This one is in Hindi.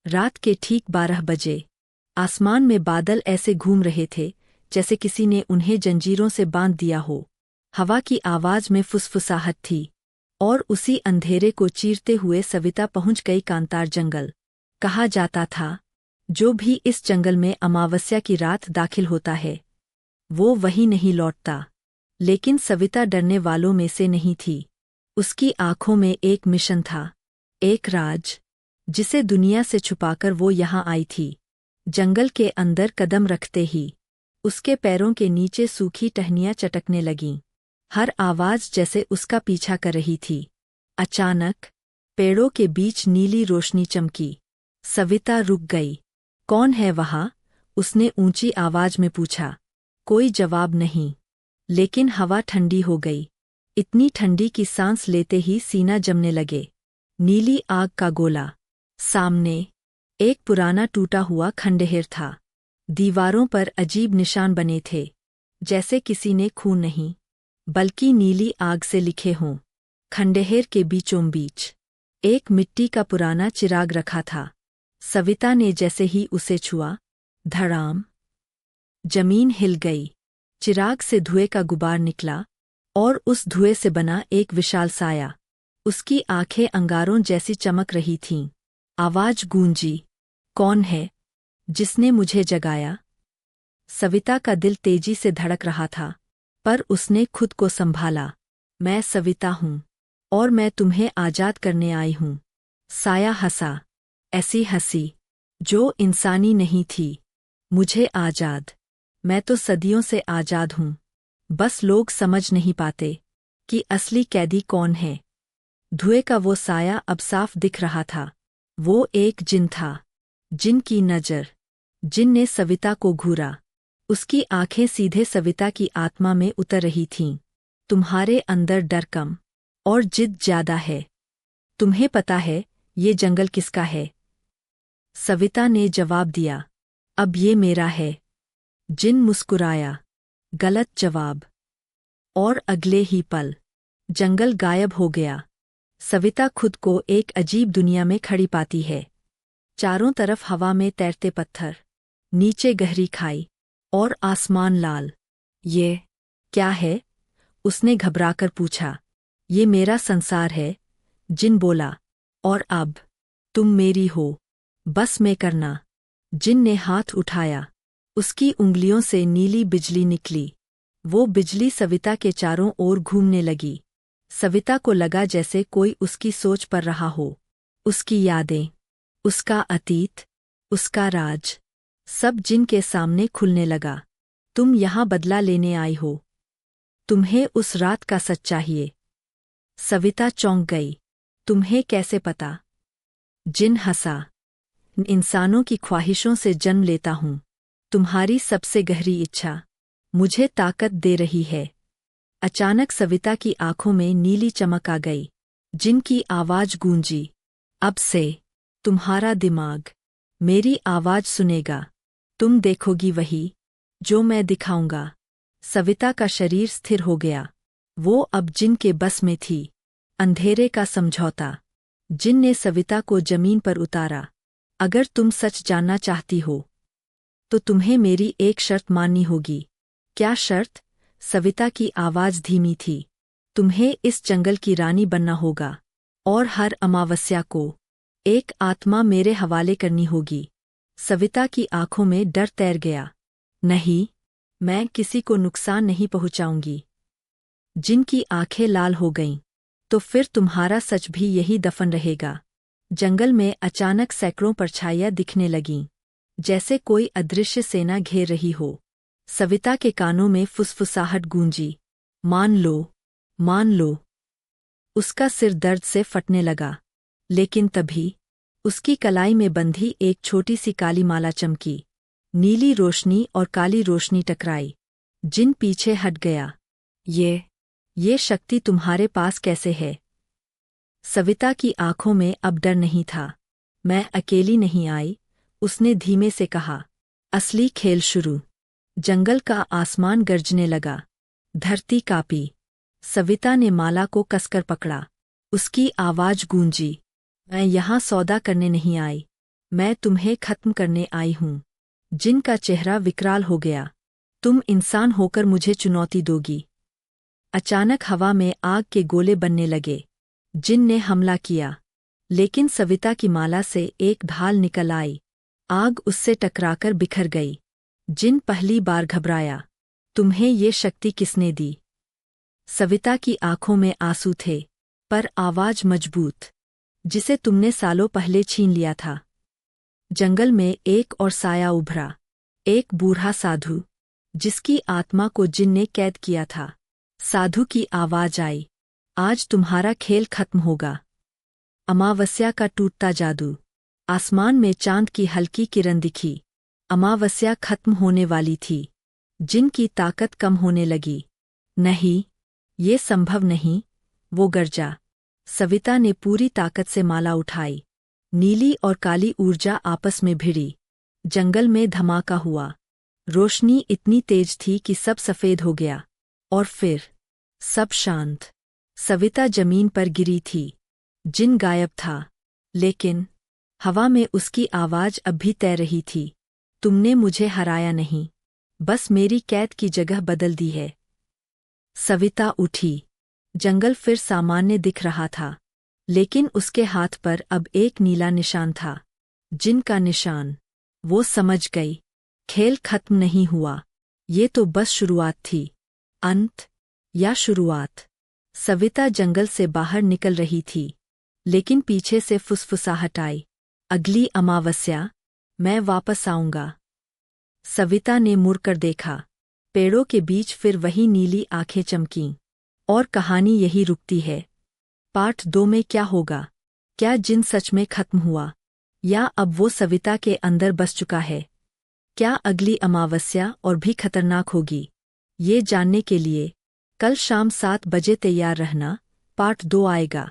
रात के ठीक 12 बजे आसमान में बादल ऐसे घूम रहे थे जैसे किसी ने उन्हें जंजीरों से बांध दिया हो। हवा की आवाज में फुसफुसाहट थी और उसी अंधेरे को चीरते हुए सविता पहुंच गई कांतार जंगल। कहा जाता था, जो भी इस जंगल में अमावस्या की रात दाखिल होता है वो वही नहीं लौटता। लेकिन सविता डरने वालों में से नहीं थी। उसकी आंखों में एक मिशन था, एक राज, जिसे दुनिया से छुपाकर वो यहाँ आई थी। जंगल के अंदर कदम रखते ही उसके पैरों के नीचे सूखी टहनियाँ चटकने लगीं। हर आवाज जैसे उसका पीछा कर रही थी। अचानक पेड़ों के बीच नीली रोशनी चमकी। सविता रुक गई। कौन है वहाँ? उसने ऊंची आवाज में पूछा। कोई जवाब नहीं, लेकिन हवा ठंडी हो गई, इतनी ठंडी कि सांस लेते ही सीना जमने लगे। नीली आग का गोला। सामने एक पुराना टूटा हुआ खंडहर था। दीवारों पर अजीब निशान बने थे, जैसे किसी ने खून नहीं बल्कि नीली आग से लिखे हों। खंडहर के बीचों बीच एक मिट्टी का पुराना चिराग रखा था। सविता ने जैसे ही उसे छुआ, धड़ाम, जमीन हिल गई। चिराग से धुएं का गुबार निकला और उस धुएं से बना एक विशाल साया। उसकी आंखें अंगारों जैसी चमक रही थीं। आवाज गूंजी, कौन है जिसने मुझे जगाया? सविता का दिल तेजी से धड़क रहा था, पर उसने खुद को संभाला। मैं सविता हूँ और मैं तुम्हें आजाद करने आई हूँ। साया हंसा, ऐसी हंसी जो इंसानी नहीं थी। मुझे आजाद? मैं तो सदियों से आजाद हूँ। बस लोग समझ नहीं पाते कि असली कैदी कौन है। धुएं का वो साया अब साफ दिख रहा था। वो एक जिन था, जिन की नज़र। जिन ने सविता को घूरा। उसकी आंखें सीधे सविता की आत्मा में उतर रही थीं। तुम्हारे अंदर डर कम और जिद ज्यादा है। तुम्हें पता है ये जंगल किसका है? सविता ने जवाब दिया, अब ये मेरा है। जिन मुस्कुराया, गलत जवाब। और अगले ही पल जंगल गायब हो गया। सविता खुद को एक अजीब दुनिया में खड़ी पाती है। चारों तरफ हवा में तैरते पत्थर, नीचे गहरी खाई और आसमान लाल। ये क्या है? उसने घबराकर पूछा। ये मेरा संसार है, जिन बोला, और अब तुम मेरी हो, बस मैं करना। जिन ने हाथ उठाया, उसकी उंगलियों से नीली बिजली निकली। वो बिजली सविता के चारों ओर घूमने लगी। सविता को लगा जैसे कोई उसकी सोच पर रहा हो। उसकी यादें, उसका अतीत, उसका राज, सब जिन के सामने खुलने लगा। तुम यहाँ बदला लेने आई हो। तुम्हें उस रात का सच चाहिए। सविता चौंक गई। तुम्हें कैसे पता? जिन हंसा। इंसानों की ख्वाहिशों से जन्म लेता हूँ। तुम्हारी सबसे गहरी इच्छा मुझे ताकत दे रही है। अचानक सविता की आंखों में नीली चमक आ गई। जिन की आवाज गूंजी, अब से तुम्हारा दिमाग मेरी आवाज सुनेगा। तुम देखोगी वही जो मैं दिखाऊंगा। सविता का शरीर स्थिर हो गया। वो अब जिन के बस में थी। अंधेरे का समझौता। जिन ने सविता को जमीन पर उतारा। अगर तुम सच जानना चाहती हो तो तुम्हें मेरी एक शर्त माननी होगी। क्या शर्त? सविता की आवाज धीमी थी। तुम्हें इस जंगल की रानी बनना होगा और हर अमावस्या को एक आत्मा मेरे हवाले करनी होगी। सविता की आंखों में डर तैर गया। नहीं, मैं किसी को नुकसान नहीं पहुंचाऊंगी। जिनकी आंखें लाल हो गईं। तो फिर तुम्हारा सच भी यही दफन रहेगा। जंगल में अचानक सैकड़ों परछाइयां दिखने लगीं, जैसे कोई अदृश्य सेना घेर रही हो। सविता के कानों में फुसफुसाहट गूंजी, मान लो, मान लो। उसका सिर दर्द से फटने लगा। लेकिन तभी उसकी कलाई में बंधी एक छोटी सी काली माला चमकी। नीली रोशनी और काली रोशनी टकराई। जिन पीछे हट गया। ये शक्ति तुम्हारे पास कैसे है? सविता की आंखों में अब डर नहीं था। मैं अकेली नहीं आई, उसने धीमे से कहा। असली खेल शुरू। जंगल का आसमान गरजने लगा। धरती कांपी। सविता ने माला को कसकर पकड़ा। उसकी आवाज गूंजी, मैं यहाँ सौदा करने नहीं आई, मैं तुम्हें खत्म करने आई हूँ। जिन का चेहरा विकराल हो गया। तुम इंसान होकर मुझे चुनौती दोगी? अचानक हवा में आग के गोले बनने लगे। जिन ने हमला किया, लेकिन सविता की माला से एक ढाल निकल आई। आग उससे टकराकर बिखर गई। जिन पहली बार घबराया। तुम्हें ये शक्ति किसने दी? सविता की आंखों में आंसू थे, पर आवाज मजबूत। जिसे तुमने सालों पहले छीन लिया था। जंगल में एक और साया उभरा। एक बूढ़ा साधु, जिसकी आत्मा को जिन ने कैद किया था। साधु की आवाज आई, आज तुम्हारा खेल खत्म होगा। अमावस्या का टूटता जादू। आसमान में चांद की हल्की किरण दिखी। अमावस्या खत्म होने वाली थी। जिन की ताकत कम होने लगी। नहीं, ये संभव नहीं, वो गरजा। सविता ने पूरी ताकत से माला उठाई। नीली और काली ऊर्जा आपस में भिड़ी। जंगल में धमाका हुआ। रोशनी इतनी तेज थी कि सब सफ़ेद हो गया। और फिर सब शांत। सविता जमीन पर गिरी थी। जिन गायब था, लेकिन हवा में उसकी आवाज अब भी तैर रही थी। तुमने मुझे हराया नहीं, बस मेरी कैद की जगह बदल दी है। सविता उठी। जंगल फिर सामान्य दिख रहा था, लेकिन उसके हाथ पर अब एक नीला निशान था। जिन का निशान। वो समझ गई, खेल खत्म नहीं हुआ, ये तो बस शुरुआत थी। अंत या शुरुआत? सविता जंगल से बाहर निकल रही थी, लेकिन पीछे से फुसफुसाहट आई, अगली अमावस्या मैं वापस आऊंगा। सविता ने मुड़कर देखा। पेड़ों के बीच फिर वही नीली आंखें चमकीं। और कहानी यही रुकती है। पार्ट 2 में क्या होगा? क्या जिन सच में खत्म हुआ, या अब वो सविता के अंदर बस चुका है? क्या अगली अमावस्या और भी खतरनाक होगी? ये जानने के लिए कल शाम 7 बजे तैयार रहना। पार्ट 2 आएगा।